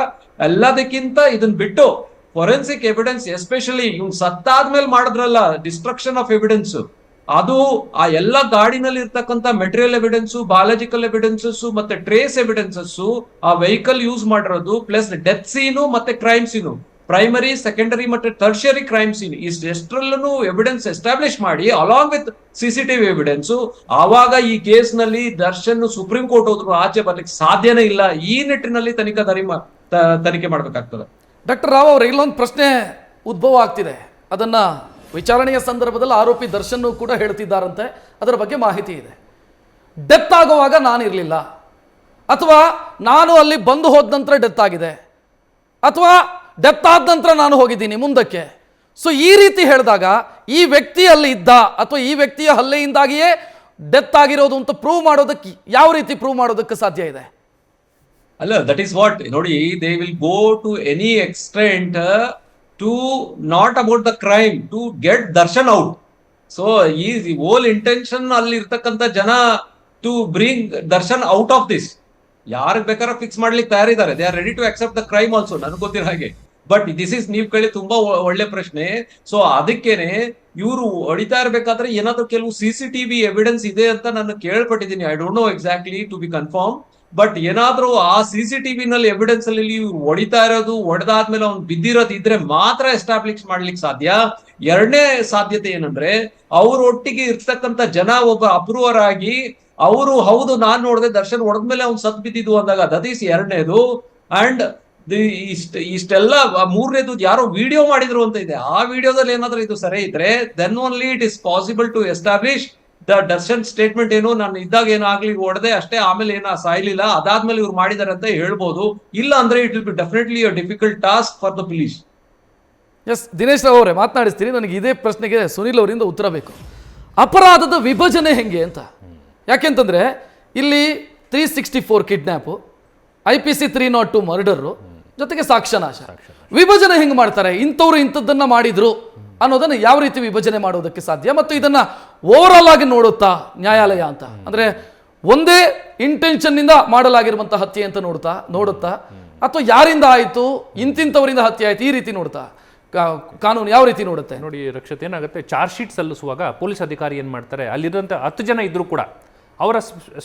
ಎಲ್ಲದಕ್ಕಿಂತ ಇದನ್ನ ಬಿಟ್ಟು ಫೊರೆನ್ಸಿಕ್ ಎವಿಡೆನ್ಸ್ ಎಸ್ಪೆಷಲಿ ಇವ್ನು ಸತ್ತಾದ್ಮೇಲೆ ಮಾಡಿದ್ರಲ್ಲ ಡಿಸ್ಟ್ರಕ್ಷನ್ ಆಫ್ ಎವಿಡೆನ್ಸ್, ಅದು ಆ ಎಲ್ಲ ಗಾಡಿನಲ್ಲಿ ಇರ್ತಕ್ಕಂಥ ಮೆಟೀರಿಯಲ್ ಎವಿಡೆನ್ಸ್, ಬಾಯೋಲಾಜಿಕಲ್ ಎವಿಡೆನ್ಸಸ್ ಮತ್ತೆ ಟ್ರೇಸ್ ಎವಿಡೆನ್ಸಸ್, ಆ ವೆಹಿಕಲ್ ಯೂಸ್ ಮಾಡಿರೋದು, ಪ್ಲಸ್ ಡೆತ್ ಸೀನು ಮತ್ತೆ ಕ್ರೈಮ್ ಸೀನು, ಪ್ರೈಮರಿ, ಸೆಕೆಂಡರಿ ಮತ್ತೆ ಟರ್ಷಿಯರಿ ಕ್ರೈಮ್ ಸೀನ್, ಇಷ್ಟೆಲ್ಲೂ ಎವಿಡೆನ್ಸ್ ಎಸ್ಟಾಬ್ಲಿಷ್ ಮಾಡಿ ಅಲಾಂಗ್ ವಿತ್ CCTV ಎವಿಡೆನ್ಸ್, ಆವಾಗ ಈ ಕೇಸ್ ನಲ್ಲಿ ದರ್ಶನ್ ಸುಪ್ರೀಂ ಕೋರ್ಟ್ ಹೋದ್ರು ಆಚೆ ಬರ್ಲಿಕ್ಕೆ ಸಾಧ್ಯನೇ ಇಲ್ಲ. ಈ ನಿಟ್ಟಿನಲ್ಲಿ ತನಿಖೆ ಮಾಡ್ಬೇಕಾಗ್ತದೆ. ಡಾಕ್ಟರ್ ರಾವ್ ಅವರೇ, ಇಲ್ಲೊಂದು ಪ್ರಶ್ನೆ ಉದ್ಭವ ಆಗ್ತಿದೆ, ಅದನ್ನ ವಿಚಾರಣೆಯ ಸಂದರ್ಭದಲ್ಲಿ ಆರೋಪಿ ದರ್ಶನ್ ಕೂಡ ಹೇಳ್ತಿದ್ದಾರಂತೆ, ಅದರ ಬಗ್ಗೆ ಮಾಹಿತಿ ಇದೆ. ಡೆತ್ ಆಗುವಾಗ ನಾನಿರಲಿಲ್ಲ, ಅಥವಾ ನಾನು ಅಲ್ಲಿ ಬಂದು ಹೋದ ನಂತರ ಡೆತ್ ಆಗಿದೆ, ಅಥವಾ ಡೆತ್ ಆದ ನಂತರ ನಾನು ಹೋಗಿದ್ದೀನಿ ಮುಂದಕ್ಕೆ. ಸೊ ಈ ರೀತಿ ಹೇಳಿದಾಗ ಈ ವ್ಯಕ್ತಿ ಅಲ್ಲಿ ಇದ್ದ, ಅಥವಾ ಈ ವ್ಯಕ್ತಿಯ ಹಲ್ಲೆಯಿಂದಾಗಿಯೇ ಡೆತ್ ಆಗಿರೋದು ಅಂತ ಪ್ರೂವ್ ಮಾಡೋದಕ್ಕೆ ಯಾವ ರೀತಿ ಪ್ರೂವ್ ಮಾಡೋದಕ್ಕೆ ಸಾಧ್ಯ ಇದೆ? ಅಲ್ಲ, ದಟ್ ಈಸ್ ವಾಟ್ ನೋಡಿ, they will go to any extent to not about the crime, to get Darshan out. So ಈ ಹೋಲ್ ಇಂಟೆನ್ಷನ್ ಅಲ್ಲಿ ಇರ್ತಕ್ಕಂಥ ಜನ to bring Darshan out of this. ಯಾರಿಗೆ ಬೇಕಾದ್ರೆ ಫಿಕ್ಸ್ ಮಾಡ್ಲಿಕ್ಕೆ ತಯಾರಿದ್ದಾರೆ, they are ready to accept the crime also, ನನಗೆ ಗೊತ್ತಿರೋ ಹಾಗೆ. ಬಟ್ ದಿಸ್ ಇಸ್, ನೀವು ಕೇಳಿ ತುಂಬಾ ಒಳ್ಳೆ ಪ್ರಶ್ನೆ. ಸೊ ಅದಕ್ಕೇನೆ ಇವರು ಹೊಡಿತಾ ಇರ್ಬೇಕಾದ್ರೆ ಏನಾದ್ರು ಕೆಲವು CCTV ಎವಿಡೆನ್ಸ್ ಇದೆ ಅಂತ ನಾನು ಕೇಳ್ಪಟ್ಟಿದ್ದೀನಿ. I don't know exactly to be confirm. But ಏನಾದ್ರೂ ಆ CCTV ನಲ್ಲಿ ಎವಿಡೆನ್ಸ್ ಅಲ್ಲಿ ಇವ್ರು ಹೊಡಿತಾ ಇರೋದು, ಹೊಡೆದಾದ್ಮೇಲೆ ಅವ್ನು ಬಿದ್ದಿರೋದು ಇದ್ರೆ ಮಾತ್ರ ಎಸ್ಟಾಬ್ಲಿಷ್ ಮಾಡ್ಲಿಕ್ಕೆ ಸಾಧ್ಯ. ಎರಡನೇ ಸಾಧ್ಯತೆ ಏನಂದ್ರೆ, ಅವ್ರ ಒಟ್ಟಿಗೆ ಇರ್ತಕ್ಕಂಥ ಜನ ಒಬ್ಬ ಅಪ್ರೂವರ್ ಆಗಿ ಅವರು ಹೌದು ನಾನ್ ನೋಡಿದೆ ದರ್ಶನ್ ಹೊಡೆದ್ಮೇಲೆ ಅವ್ನು ಸತ್ ಬಿದ್ದಿದ್ದು ಅಂದಾಗ, ದಟ್ ಈಸ್ ಎರಡನೇದು. ಅಂಡ್ ಇಷ್ಟೆಲ್ಲ ಮೂರನೇದು ಯಾರೋ ವಿಡಿಯೋ ಮಾಡಿದ್ರು ಅಂತ ಇದೆ, ಆ ವಿಡಿಯೋದಲ್ಲಿ ಏನಾದ್ರೂ ಇದು ಸರಿ ಇದ್ರೆ then only it is possible to establish Darshan statement ಏನು, ನಾನು ಇದ್ದಾಗ ಏನೋ ಆಗ್ಲಿ ಹೊಡೆದೆ ಅಷ್ಟೇ, ಆಮೇಲೆ ಏನೋ ಸಾಯ್ಲಿಲ್ಲ, ಅದಾದ್ಮೇಲೆ ಇವ್ರು ಮಾಡಿದಾರೆ ಅಂತ ಹೇಳ್ಬೋದು. ಇಲ್ಲ ಅಂದ್ರೆ it will be definitely a difficult task for the police. Yes, Dinesh Rao ಅವರೇ ಮಾತನಾಡಿಸ್ತೀನಿ. ನನಗೆ ಇದೇ ಪ್ರಶ್ನೆಗೆ ಸುನಿಲ್ ಅವರಿಂದ ಉತ್ತರ ಬೇಕು. ಅಪರಾಧದ ವಿಭಜನೆ ಹೆಂಗೆ ಅಂತ. ಯಾಕೆಂತಂದ್ರೆ ಇಲ್ಲಿ 364 ಕಿಡ್ನ್ಯಾಪು, IPC 302 ಮರ್ಡರು, ಜೊತೆಗೆ ಸಾಕ್ಷ್ಯನಾಶ. ವಿಭಜನೆ ಹೆಂಗೆ ಮಾಡ್ತಾರೆ? ಇಂಥವ್ರು ಇಂಥದ್ದನ್ನ ಮಾಡಿದ್ರು ಅನ್ನೋದನ್ನ ಯಾವ ರೀತಿ ವಿಭಜನೆ ಮಾಡೋದಕ್ಕೆ ಸಾಧ್ಯ? ಮತ್ತು ಇದನ್ನ ಓವರ್ ಆಲ್ ಆಗಿ ನೋಡುತ್ತಾ ನ್ಯಾಯಾಲಯ ಅಂತ, ಅಂದ್ರೆ ಒಂದೇ ಇಂಟೆನ್ಷನ್ ನಿಂದ ಮಾಡಲಾಗಿರುವಂತಹ ಹತ್ಯೆ ಅಂತ ನೋಡುತ್ತಾ, ಅಥವಾ ಯಾರಿಂದ ಆಯಿತು, ಇಂತಿಂಥವರಿಂದ ಹತ್ಯೆ ಆಯ್ತು, ಈ ರೀತಿ ನೋಡ್ತಾ ಕಾನೂನು ಯಾವ ರೀತಿ ನೋಡುತ್ತೆ? ನೋಡಿ ರಕ್ಷತ್, ಏನಾಗುತ್ತೆ, ಚಾರ್ಜ್ ಶೀಟ್ ಸಲ್ಲಿಸುವಾಗ ಪೊಲೀಸ್ ಅಧಿಕಾರಿ ಏನು ಮಾಡ್ತಾರೆ, ಅಲ್ಲಿರೋಂಥ 10 ಜನ ಇದ್ರೂ ಕೂಡ ಅವರ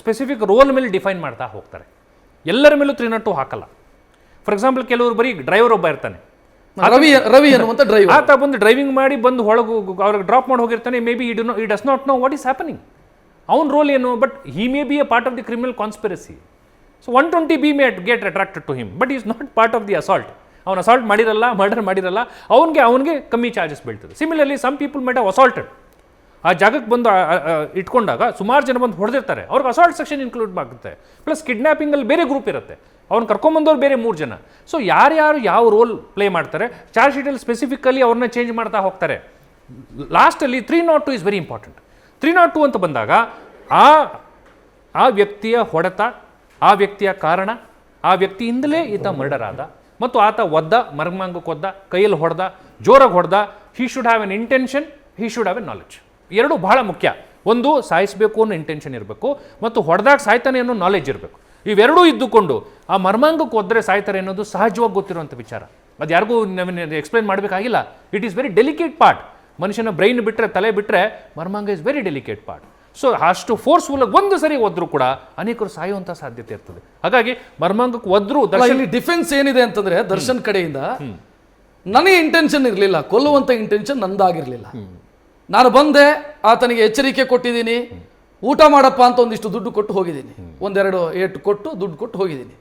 ಸ್ಪೆಸಿಫಿಕ್ ರೋಲ್ ಮೇಲೆ ಡಿಫೈನ್ ಮಾಡ್ತಾ ಹೋಗ್ತಾರೆ. ಎಲ್ಲರ ಮೇಲೂ 302 ಹಾಕಲ್ಲ. ಫಾರ್ ಎಕ್ಸಾಂಪಲ್, ಕೆಲವರು ಬರೀ ಡ್ರೈವರ್ ಒಬ್ಬ ಇರ್ತಾನೆ, ರವಿ ಅನ್ನುವಂಥ ಡ್ರೈವರ್, ಆತ ಬಂದು ಡ್ರೈವಿಂಗ್ ಮಾಡಿ ಬಂದು ಅವ್ರಿಗೆ ಡ್ರಾಪ್ ಮಾಡಿ ಹೋಗಿರ್ತಾನೆ. Maybe he does not know what is happening, ಅವನ ರೋಲ್ ಏನು, but he may be a part of the criminal conspiracy. So 120B may get attracted to him, but is not part of the assault. ಅವನು assault ಮಾಡಿರಲ್ಲ, murder ಮಾಡಿರಲ್ಲ, ಅವನಿಗೆ ಕಮ್ಮಿ charges ಬೀಳ್ತದೆ. Similarly some people might have assaulted, ಆ ಜಾಗಕ್ಕೆ ಬಂದು ಇಟ್ಕೊಂಡಾಗ ಸುಮಾರು ಜನ ಬಂದು ಹೊಡೆದಿರ್ತಾರೆ, ಅವ್ರಿಗೆ ಅಸಾಲ್ಟ್ ಸೆಕ್ಷನ್ ಇನ್ಕ್ಲೂಡ್ ಆಗುತ್ತೆ. ಪ್ಲಸ್ ಕಿಡ್ನ್ಯಾಪಿಂಗಲ್ಲಿ ಬೇರೆ ಗ್ರೂಪ್ ಇರುತ್ತೆ, ಅವ್ನು ಕರ್ಕೊಂಬಂದವ್ರು ಬೇರೆ 3 ಜನ. ಸೊ ಯಾರ್ಯಾರು ಯಾವ ರೋಲ್ ಪ್ಲೇ ಮಾಡ್ತಾರೆ, ಚಾರ್ಜ್ ಶೀಟಲ್ಲಿ ಸ್ಪೆಸಿಫಿಕಲಿ ಅವ್ರನ್ನ ಚೇಂಜ್ ಮಾಡ್ತಾ ಹೋಗ್ತಾರೆ. ಲಾಸ್ಟಲ್ಲಿ 302 ಇಸ್ ವೆರಿ ಇಂಪಾರ್ಟೆಂಟ್. 302 ಅಂತ ಬಂದಾಗ ಆ ವ್ಯಕ್ತಿಯ ಹೊಡೆತ, ಆ ವ್ಯಕ್ತಿಯ ಕಾರಣ, ಆ ವ್ಯಕ್ತಿಯಿಂದಲೇ ಈತ ಮರ್ಡರ್ ಆದ, ಮತ್ತು ಆತ ಒದ್ದ, ಮರ್ಮಾಂಗಕ್ಕೆ ಒದ್ದ, ಕೈಯಲ್ಲಿ ಹೊಡೆದ, ಜೋರಾಗಿ ಹೊಡೆದ. He should have an intention, he should have an knowledge. ಎರಡು ಬಹಳ ಮುಖ್ಯ. ಒಂದು, ಸಾಯಿಸಬೇಕು ಅನ್ನೋ ಇಂಟೆನ್ಷನ್ ಇರಬೇಕು, ಮತ್ತು ಹೊಡೆದಾಗ ಸಾಯ್ತಾನೆ ಅನ್ನೋ ನಾಲೆಡ್ಜ್ ಇರಬೇಕು. ಇವೆರಡೂ ಇದ್ದುಕೊಂಡು ಆ ಮರ್ಮಾಂಗಕ್ಕೆ ಒದ್ರೆ ಸಾಯ್ತಾರೆ ಅನ್ನೋದು ಸಹಜವಾಗಿ ಗೊತ್ತಿರುವಂಥ ವಿಚಾರ. ಅದು ಯಾರಿಗೂ ಎಕ್ಸ್ಪ್ಲೈನ್ ಮಾಡಬೇಕಾಗಿಲ್ಲ. It is very delicate part. ಮನುಷ್ಯನ ಬ್ರೈನ್ ಬಿಟ್ಟರೆ, ತಲೆ ಬಿಟ್ಟರೆ, ಮರ್ಮಾಂಗ is very delicate part. So ಅಷ್ಟು ಫೋರ್ಸ್ಫುಲ್ ಒಂದು ಸರಿ ಒದ್ರು ಕೂಡ ಅನೇಕರು ಸಾಯುವಂಥ ಸಾಧ್ಯತೆ ಇರ್ತದೆ. ಹಾಗಾಗಿ ಮರ್ಮಾಂಗಕ್ಕೆ ಒದ್ರು ಇಲ್ಲಿ ಡಿಫೆನ್ಸ್ ಏನಿದೆ ಅಂತಂದ್ರೆ, ದರ್ಶನ್ ಕಡೆಯಿಂದ ನನಗೆ ಇಂಟೆನ್ಷನ್ ಇರಲಿಲ್ಲ, ಕೊಲ್ಲುವಂಥ ಇಂಟೆನ್ಷನ್ ನಂದಾಗಿರ್ಲಿಲ್ಲ. ನಾನು ಬಂದೆ, ಆತನಿಗೆ ಎಚ್ಚರಿಕೆ ಕೊಟ್ಟಿದ್ದೀನಿ, ಊಟ ಮಾಡಪ್ಪ ಅಂತ ಒಂದಿಷ್ಟು ದುಡ್ಡು ಕೊಟ್ಟು ಹೋಗಿದ್ದೀನಿ, 1-2 ಏಟು ಕೊಟ್ಟು ದುಡ್ಡು ಕೊಟ್ಟು ಹೋಗಿದ್ದೀನಿ.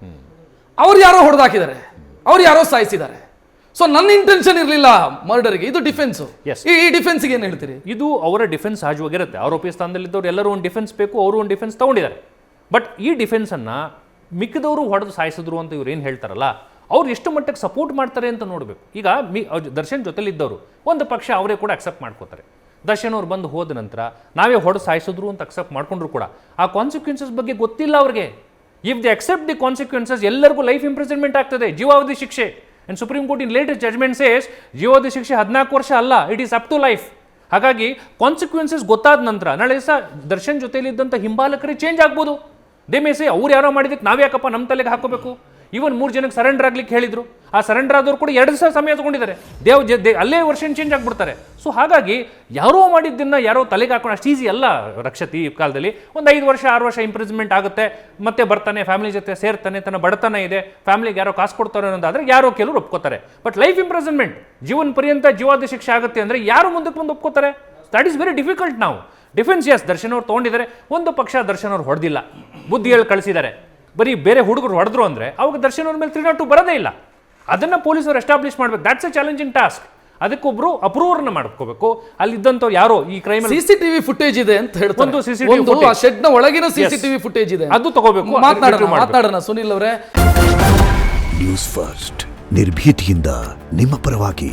ಅವ್ರು ಯಾರೋ ಹೊಡೆದಾಕಿದ್ದಾರೆ, ಅವ್ರು ಯಾರೋ ಸಾಯಿಸಿದ್ದಾರೆ. ಸೊ ನನ್ನ ಇಂಟೆನ್ಷನ್ ಇರಲಿಲ್ಲ ಮರ್ಡರ್ಗೆ. ಇದು ಡಿಫೆನ್ಸ್. ಈ ಡಿಫೆನ್ಸ್ಗೆ ಏನು ಹೇಳ್ತೀರಿ? ಇದು ಅವರ ಡಿಫೆನ್ಸ್ ಸಹಜವಾಗಿರುತ್ತೆ. ಆರೋಪಿ ಸ್ಥಾನದಲ್ಲಿದ್ದವ್ರು ಎಲ್ಲರೂ ಒಂದು ಡಿಫೆನ್ಸ್ ಬೇಕು, ಅವರು ಒಂದು ಡಿಫೆನ್ಸ್ ತಗೊಂಡಿದ್ದಾರೆ. ಬಟ್ ಈ ಡಿಫೆನ್ಸನ್ನು ಮಿಕ್ಕಿದವರು ಹೊಡೆದು ಸಾಯಿಸಿದ್ರು ಅಂತ ಇವ್ರು ಏನು ಹೇಳ್ತಾರಲ್ಲ, ಅವ್ರು ಎಷ್ಟು ಮಟ್ಟಿಗೆ ಸಪೋರ್ಟ್ ಮಾಡ್ತಾರೆ ಅಂತ ನೋಡಬೇಕು. ಈಗ ದರ್ಶನ್ ಜೊತೆಲಿದ್ದವರು ಒಂದು ಪಕ್ಷ ಅವರೇ ಕೂಡ ಅಕ್ಸೆಪ್ಟ್ ಮಾಡ್ಕೋತಾರೆ. ದರ್ಶನ್ ಅವ್ರು ಬಂದು ಹೋದ ನಂತರ ನಾವೇ ಹೊಡೆದು ಸಾಯಿಸಿದ್ರು ಅಂತ ಅಕ್ಸೆಪ್ಟ್ ಮಾಡ್ಕೊಂಡ್ರು ಕೂಡ ಆ ಕಾನ್ಸಿಕ್ವೆನ್ಸಸ್ ಬಗ್ಗೆ ಗೊತ್ತಿಲ್ಲ ಅವ್ರಿಗೆ. If they accept the consequences, ಎಲ್ಲರಿಗೂ ಲೈಫ್ ಇಂಪ್ರಿಸನ್ಮೆಂಟ್ ಆಗ್ತದೆ, ಜೀವಾವಧಿ ಶಿಕ್ಷೆ. And Supreme Court in latest judgement says ಜೀವಾವಧಿ ಶಿಕ್ಷೆ 14 ವರ್ಷ ಅಲ್ಲ, it is up to life. ಹಾಗಾಗಿ ಕಾನ್ಸಿಕ್ವೆನ್ಸಸ್ ಗೊತ್ತಾದ ನಂತರ ನಾಳೆ ದಿವಸ ದರ್ಶನ್ ಜೊತೆಲಿದ್ದಂಥ ಹಿಂಬಾಲಕರಿಗೆ ಚೇಂಜ್ ಆಗ್ಬೋದು. ದೇ ಮೇಸೆ ಅವ್ರು ಯಾರೋ ಮಾಡಿದಕ್ಕೆ ನಾವು ಯಾಕಪ್ಪ ನಮ್ಮ ತಲೆಗೆ ಹಾಕೋಬೇಕು. ಇವನ್ 3 ಜನಕ್ಕೆ ಸರೆಂಡರ್ ಆಗ್ಲಿಕ್ಕೆ ಹೇಳಿದ್ರು, ಆ ಸರೆಂಡರ್ ಆದವ್ರು ಕೂಡ 2 ದಿವಸ ಸಮಯ ತಗೊಂಡಿದ್ದಾರೆ. ಅಲ್ಲೇ ವರ್ಷನ್ ಚೇಂಜ್ ಆಗ್ಬಿಡ್ತಾರೆ. ಸೊ ಹಾಗಾಗಿ ಯಾರೋ ಮಾಡಿದ್ದನ್ನ ಯಾರೋ ತಲೆಗೆ ಹಾಕೊಂಡು ಅಷ್ಟು ಈಸಿ ಅಲ್ಲ ರಕ್ಷತಿ. ಈ ಕಾಲದಲ್ಲಿ ಒಂದು 5 ವರ್ಷ 6 ವರ್ಷ ಇಂಪ್ರಿಸ್ಮೆಂಟ್ ಆಗುತ್ತೆ, ಮತ್ತೆ ಬರ್ತಾನೆ, ಫ್ಯಾಮಿಲಿ ಜೊತೆ ಸೇರ್ತಾನೆ, ತನ್ನ ಬಡತನ ಇದೆ, ಫ್ಯಾಮಿಲಿಗೆ ಯಾರೋ ಕಾಸು ಕೊಡ್ತಾರೆ ಅನ್ನೋದಾದ್ರೆ ಯಾರೋ ಕೆಲವರು ಒಪ್ಕೋತಾರೆ. ಬಟ್ ಲೈಫ್ ಇಂಪ್ರಿಸನ್ಮೆಂಟ್, ಜೀವನ ಪರ್ಯಂತ ಜೀವಾವಧಿ ಶಿಕ್ಷೆ ಆಗುತ್ತೆ ಅಂದ್ರೆ ಯಾರು ಮುಂದಕ್ಕೆ ಬಂದು ಒಪ್ಕೋತಾರೆ? That is very difficult. ನಾವು ಡಿಫೆನ್ಸ್, ಎಸ್ ದರ್ಶನ್ ಅವ್ರು ತೊಗೊಂಡಿದ್ದಾರೆ, ಒಂದು ಪಕ್ಷ ದರ್ಶನ್ ಅವ್ರು ಹೊಡೆದಿಲ್ಲ, ಬುದ್ಧಿ ಹೇಳಿ ಕಳಿಸಿದ್ದಾರೆ, ಬರೀ ಬೇರೆ ಹುಡುಗರು ಹೊಡೆದ್ರು ಅಂದ್ರೆ ಅವಾಗ ದರ್ಶನ್ ಅವ್ರ ಮೇಲೆ 302 ಬರೋದೇ ಇಲ್ಲ. ಅದನ್ನ ಪೊಲೀಸರು ಎಸ್ಟಾಬ್ಲಿಷ್ ಮಾಡ್ಬೇಕು. That's a challenging task. ಅದಕ್ಕೊಬ್ರು ಅಪ್ರೂವರ್ನ ಮಾಡ್ಕೋಬೇಕು. ಅಲ್ಲಿದ್ದಂಥವ್ರು ಯಾರೋ ಈ ಕ್ರೈಮ್ ಸಿಸಿಟಿವಿ ಫುಟೇಜ್ ಇದೆ ಅಂತ ಹೇಳ್ತಾರೆ. ಒಂದು CCTV ಆ ಶೆಡ್ ನ ಒಳಗಿನ ಸಿಸಿಟಿವಿ ಫುಟೇಜ್ ಇದೆ, ಅದು ತಗೋಬೇಕು. ಮಾತನಾಡೋಣ ಸುನಿಲ್ ಅವರೇ. ನ್ಯೂಸ್ ಫಸ್ಟ್, ನಿರ್ಭೀತಿಯಿಂದ ನಿಮ್ಮ ಪರವಾಗಿ.